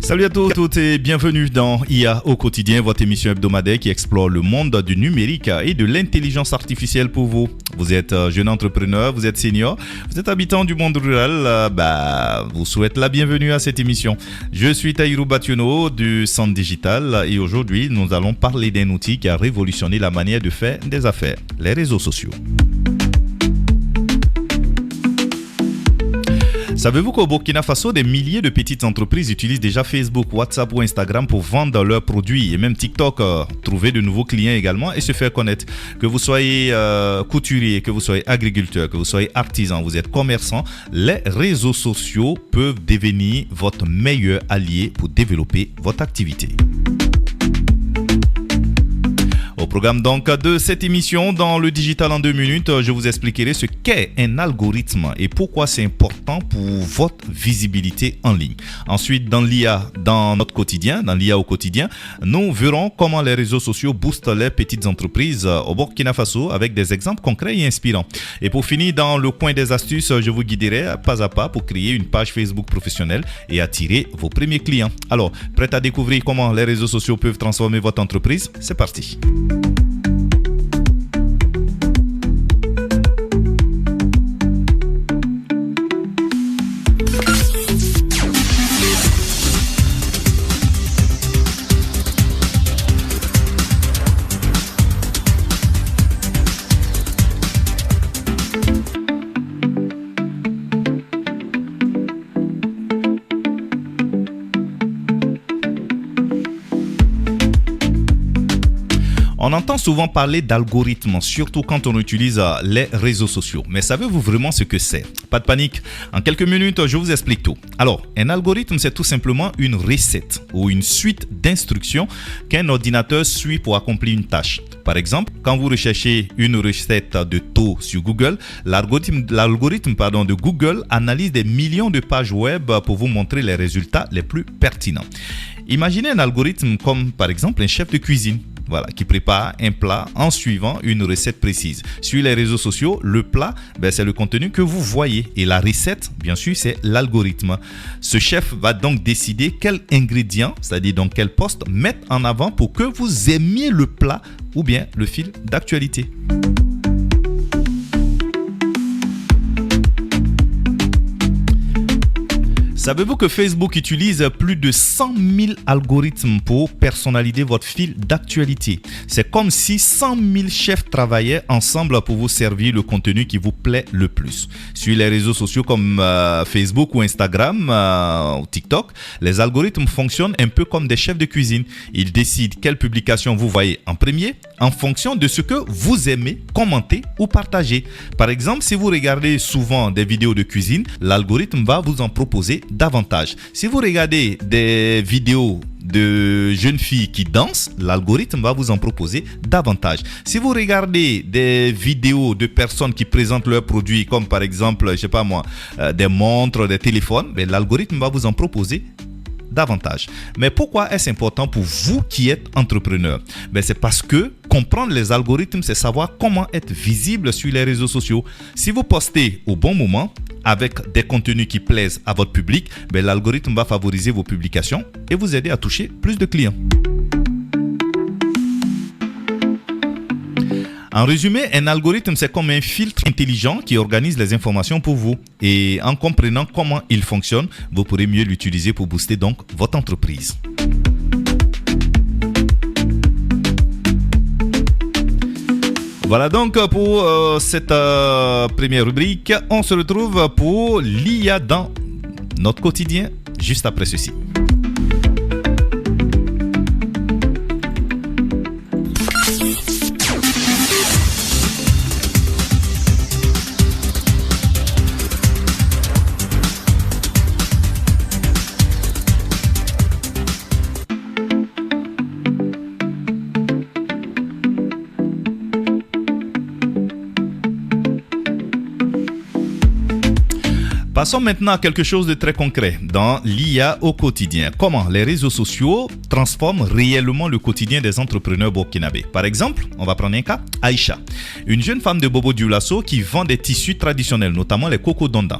Salut à tous, toutes et bienvenue dans IA au quotidien, votre émission hebdomadaire qui explore le monde du numérique et de l'intelligence artificielle pour vous. Vous êtes jeune entrepreneur, vous êtes senior, vous êtes habitant du monde rural, vous souhaite la bienvenue à cette émission. Je suis Taïrou Bationo du Centre Digital et aujourd'hui nous allons parler d'un outil qui a révolutionné la manière de faire des affaires, les réseaux sociaux. Savez-vous qu'au Burkina Faso, des milliers de petites entreprises utilisent déjà Facebook, WhatsApp ou Instagram pour vendre leurs produits et même TikTok, trouver de nouveaux clients également et se faire connaître. Que vous soyez couturier, que vous soyez agriculteur, que vous soyez artisan, vous êtes commerçant, les réseaux sociaux peuvent devenir votre meilleur allié pour développer votre activité. Au programme donc de cette émission, dans le digital en 2 minutes, je vous expliquerai ce qu'est un algorithme et pourquoi c'est important pour votre visibilité en ligne. Ensuite, dans l'IA, dans notre quotidien, dans l'IA au quotidien, nous verrons comment les réseaux sociaux boostent les petites entreprises au Burkina Faso avec des exemples concrets et inspirants. Et pour finir, dans le coin des astuces, je vous guiderai pas à pas pour créer une page Facebook professionnelle et attirer vos premiers clients. Alors, prêt à découvrir comment les réseaux sociaux peuvent transformer votre entreprise? C'est parti. On entend souvent parler d'algorithmes, surtout quand on utilise les réseaux sociaux. Mais savez-vous vraiment ce que c'est? Pas de panique. En quelques minutes, je vous explique tout. Alors, un algorithme, c'est tout simplement une recette ou une suite d'instructions qu'un ordinateur suit pour accomplir une tâche. Par exemple, quand vous recherchez une recette de thon sur Google, l'algorithme de Google analyse des millions de pages web pour vous montrer les résultats les plus pertinents. Imaginez un algorithme comme par exemple un chef de cuisine. Voilà, qui prépare un plat en suivant une recette précise. Sur les réseaux sociaux, le plat, c'est le contenu que vous voyez. Et la recette, bien sûr, c'est l'algorithme. Ce chef va donc décider quels ingrédients, c'est-à-dire dans quel poste, mettre en avant pour que vous aimiez le plat ou bien le fil d'actualité. Savez-vous que Facebook utilise plus de 100 000 algorithmes pour personnaliser votre fil d'actualité? C'est comme si 100 000 chefs travaillaient ensemble pour vous servir le contenu qui vous plaît le plus. Sur les réseaux sociaux comme Facebook ou Instagram ou TikTok, les algorithmes fonctionnent un peu comme des chefs de cuisine. Ils décident quelle publication vous voyez en premier en fonction de ce que vous aimez commenter ou partager. Par exemple, si vous regardez souvent des vidéos de cuisine, l'algorithme va vous en proposer davantage. Si vous regardez des vidéos de jeunes filles qui dansent, l'algorithme va vous en proposer davantage. Si vous regardez des vidéos de personnes qui présentent leurs produits, comme par exemple, des montres, des téléphones, l'algorithme va vous en proposer davantage. Mais pourquoi est-ce important pour vous qui êtes entrepreneur? C'est parce que comprendre les algorithmes, c'est savoir comment être visible sur les réseaux sociaux. Si vous postez au bon moment, avec des contenus qui plaisent à votre public, l'algorithme va favoriser vos publications et vous aider à toucher plus de clients. En résumé, un algorithme, c'est comme un filtre intelligent qui organise les informations pour vous. Et en comprenant comment il fonctionne, vous pourrez mieux l'utiliser pour booster donc votre entreprise. Voilà donc pour cette première rubrique. On se retrouve pour l'IA dans notre quotidien juste après ceci. Passons maintenant à quelque chose de très concret dans l'IA au quotidien. Comment les réseaux sociaux transforment réellement le quotidien des entrepreneurs burkinabés. Par exemple, on va prendre un cas, Aïcha, une jeune femme de Bobo Dioulasso qui vend des tissus traditionnels, notamment les cocodondas.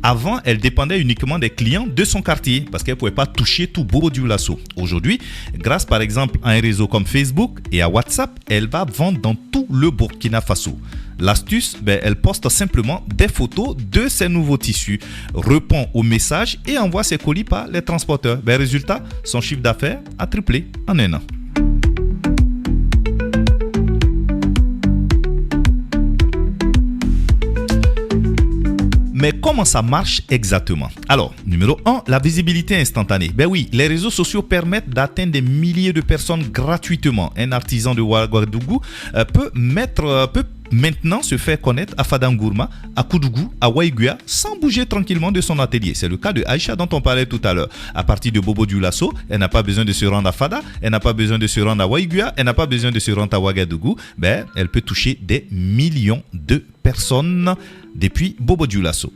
Avant, elle dépendait uniquement des clients de son quartier parce qu'elle ne pouvait pas toucher tout Bobo Dioulasso. Aujourd'hui, grâce par exemple à un réseau comme Facebook et à WhatsApp, elle va vendre dans tout le Burkina Faso. L'astuce, elle poste simplement des photos de ses nouveaux tissus, répond aux messages et envoie ses colis par les transporteurs. Résultat, son chiffre d'affaires a triplé en un an. Mais comment ça marche exactement? Alors, numéro 1, la visibilité instantanée. Oui, les réseaux sociaux permettent d'atteindre des milliers de personnes gratuitement. Un artisan de Ouagadougou peut maintenant se faire connaître à Fadangourma, à Koudougou, à Waïguia, sans bouger tranquillement de son atelier. C'est le cas de Aïcha dont on parlait tout à l'heure. À partir de Bobo Dioulasso, elle n'a pas besoin de se rendre à Fada, elle n'a pas besoin de se rendre à Waïguia, elle n'a pas besoin de se rendre à Ouagadougou. Elle peut toucher des millions de personnes depuis Bobo Dioulasso.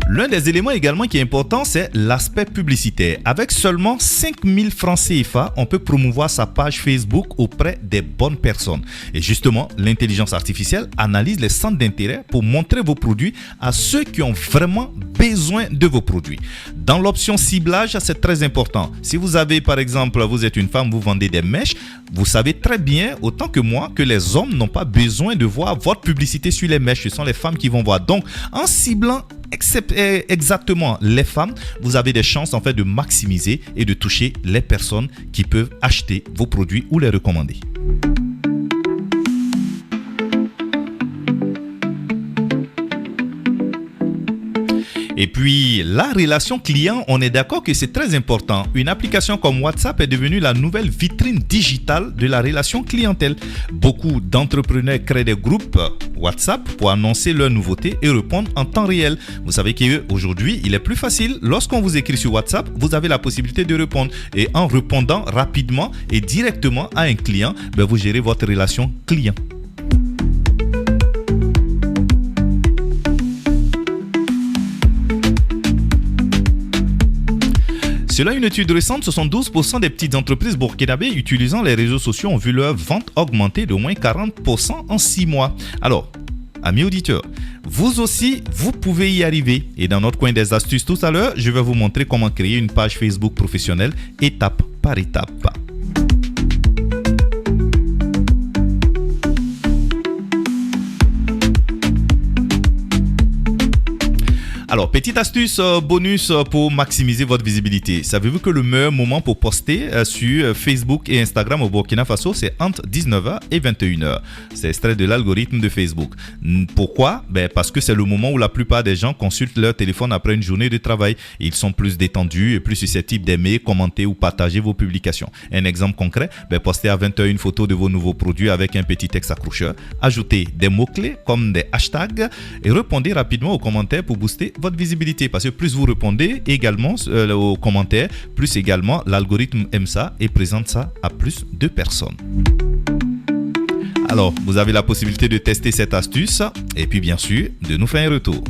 L'un des éléments également qui est important, c'est l'aspect publicitaire. Avec seulement 5000 francs CFA, on peut promouvoir sa page Facebook auprès des bonnes personnes. Et justement, l'intelligence artificielle analyse les centres d'intérêt pour montrer vos produits à ceux qui ont vraiment besoin de vos produits. Dans l'option ciblage, c'est très important. Si vous avez, par exemple, vous êtes une femme, vous vendez des mèches, vous savez très bien, autant que moi, que les hommes n'ont pas besoin de voir votre publicité sur les mèches. Ce sont les femmes qui vont voir. Donc, en ciblant exactement les femmes, vous avez des chances en fait de maximiser et de toucher les personnes qui peuvent acheter vos produits ou les recommander. Et puis, la relation client, on est d'accord que c'est très important. Une application comme WhatsApp est devenue la nouvelle vitrine digitale de la relation clientèle. Beaucoup d'entrepreneurs créent des groupes WhatsApp pour annoncer leurs nouveautés et répondre en temps réel. Vous savez qu'aujourd'hui, il est plus facile. Lorsqu'on vous écrit sur WhatsApp, vous avez la possibilité de répondre. Et en répondant rapidement et directement à un client, vous gérez votre relation client. Selon une étude récente, 72% des petites entreprises burkinabées utilisant les réseaux sociaux ont vu leur vente augmenter d'au moins 40% en 6 mois. Alors, amis auditeurs, vous aussi, vous pouvez y arriver. Et dans notre coin des astuces tout à l'heure, je vais vous montrer comment créer une page Facebook professionnelle étape par étape. Alors, petite astuce bonus pour maximiser votre visibilité. Savez-vous que le meilleur moment pour poster sur Facebook et Instagram au Burkina Faso, c'est entre 19h et 21h. C'est extrait de l'algorithme de Facebook. Pourquoi? Parce que c'est le moment où la plupart des gens consultent leur téléphone après une journée de travail. Ils sont plus détendus et plus susceptibles d'aimer, commenter ou partager vos publications. Un exemple concret, postez à 20h une photo de vos nouveaux produits avec un petit texte accrocheur. Ajoutez des mots-clés comme des hashtags et répondez rapidement aux commentaires pour booster votre visibilité, parce que plus vous répondez également aux commentaires, plus également l'algorithme aime ça et présente ça à plus de personnes. Alors, vous avez la possibilité de tester cette astuce et puis bien sûr de nous faire un retour.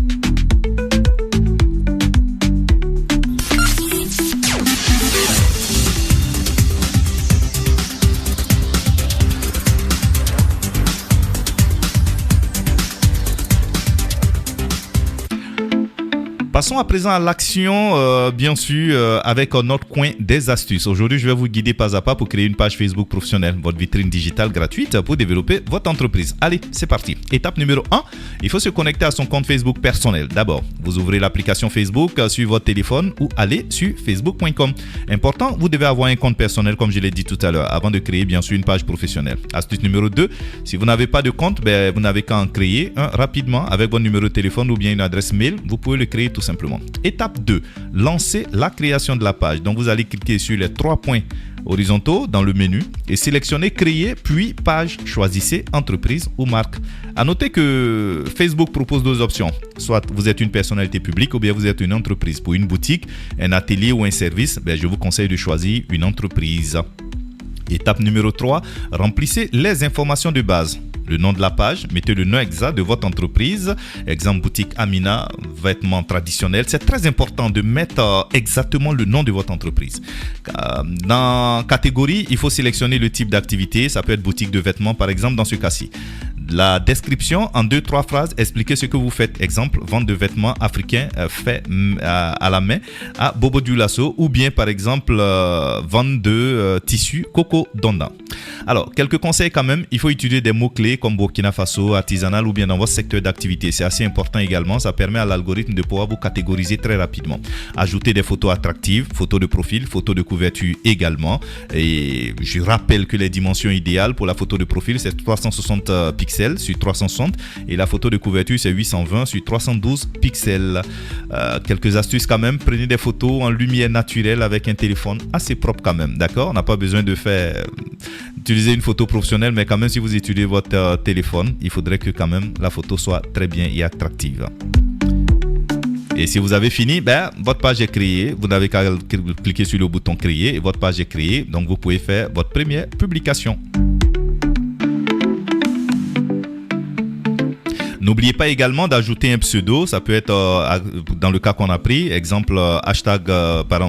Passons à présent à l'action, bien sûr, avec notre coin des astuces. Aujourd'hui, je vais vous guider pas à pas pour créer une page Facebook professionnelle, votre vitrine digitale gratuite pour développer votre entreprise. Allez, c'est parti. Étape numéro 1, il faut se connecter à son compte Facebook personnel. D'abord, vous ouvrez l'application Facebook sur votre téléphone ou allez sur facebook.com. Important, vous devez avoir un compte personnel, comme je l'ai dit tout à l'heure, avant de créer, bien sûr, une page professionnelle. Astuce numéro 2, si vous n'avez pas de compte, vous n'avez qu'à en créer un rapidement avec votre numéro de téléphone ou bien une adresse mail. Vous pouvez le créer tout simplement. Étape 2, lancez la création de la page. Donc, vous allez cliquer sur les 3 points horizontaux dans le menu et sélectionnez créer puis page. Choisissez entreprise ou marque. À noter que Facebook propose 2 options. Soit vous êtes une personnalité publique ou bien vous êtes une entreprise. Pour une boutique, un atelier ou un service, je vous conseille de choisir une entreprise. Étape numéro 3, remplissez les informations de base. le nom de la page, mettez le nom exact de votre entreprise. Exemple, boutique Amina, vêtements traditionnels. C'est très important de mettre exactement le nom de votre entreprise. Dans catégorie, il faut sélectionner le type d'activité. Ça peut être boutique de vêtements, par exemple, dans ce cas-ci. La description, en 2-3 phrases, expliquez ce que vous faites. Exemple, vente de vêtements africains faits à la main à Bobo Dioulasso, ou bien par exemple vente de tissus Coco Donda. Alors, quelques conseils quand même. Il faut utiliser des mots-clés comme Burkina Faso, artisanal ou bien dans votre secteur d'activité. C'est assez important également. Ça permet à l'algorithme de pouvoir vous catégoriser très rapidement. Ajoutez des photos attractives, photos de profil, photos de couverture également. Et je rappelle que les dimensions idéales pour la photo de profil, c'est 360 pixels sur 360 et la photo de couverture c'est 820 sur 312 pixels. Quelques astuces quand même, prenez des photos en lumière naturelle avec un téléphone assez propre quand même, d'accord? On n'a pas besoin de utiliser une photo professionnelle, mais quand même si vous utilisez votre téléphone, il faudrait que quand même la photo soit très bien et attractive. Et si vous avez fini, votre page est créée. Vous n'avez qu'à cliquer sur le bouton créer et votre page est créée, donc vous pouvez faire votre première publication. N'oubliez pas également d'ajouter un pseudo, ça peut être dans le cas qu'on a pris, exemple hashtag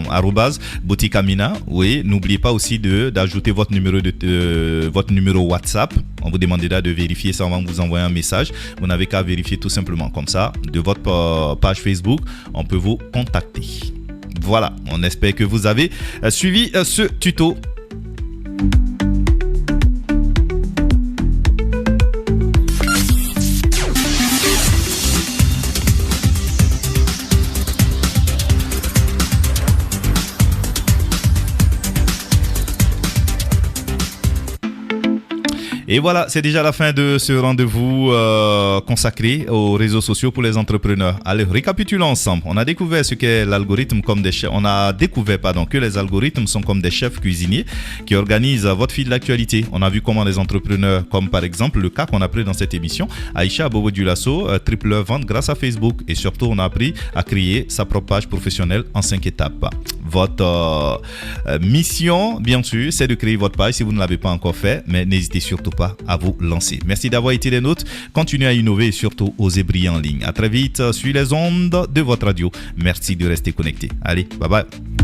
arrobase boutique Amina. Oui, n'oubliez pas aussi d'ajouter votre numéro WhatsApp. On vous demandera de vérifier ça avant de vous envoyer un message. Vous n'avez qu'à vérifier tout simplement comme ça. De votre page Facebook, on peut vous contacter. Voilà, on espère que vous avez suivi ce tuto. Et voilà, c'est déjà la fin de ce rendez-vous consacré aux réseaux sociaux pour les entrepreneurs. Allez, récapitulons ensemble. On a découvert ce qu'est l'algorithme comme des chefs. On a découvert, que les algorithmes sont comme des chefs cuisiniers qui organisent votre fil d'actualité. On a vu comment les entrepreneurs, comme par exemple le cas qu'on a pris dans cette émission, Aïcha Bobo Dioulasso, triple vente grâce à Facebook. Et surtout, on a appris à créer sa propre page professionnelle en 5 étapes. Votre mission, bien sûr, c'est de créer votre page si vous ne l'avez pas encore fait, mais n'hésitez surtout pas à vous lancer. Merci d'avoir été des nôtres. Continuez à innover et surtout osez briller en ligne. À très vite sur les ondes de votre radio. Merci de rester connecté. Allez, bye bye.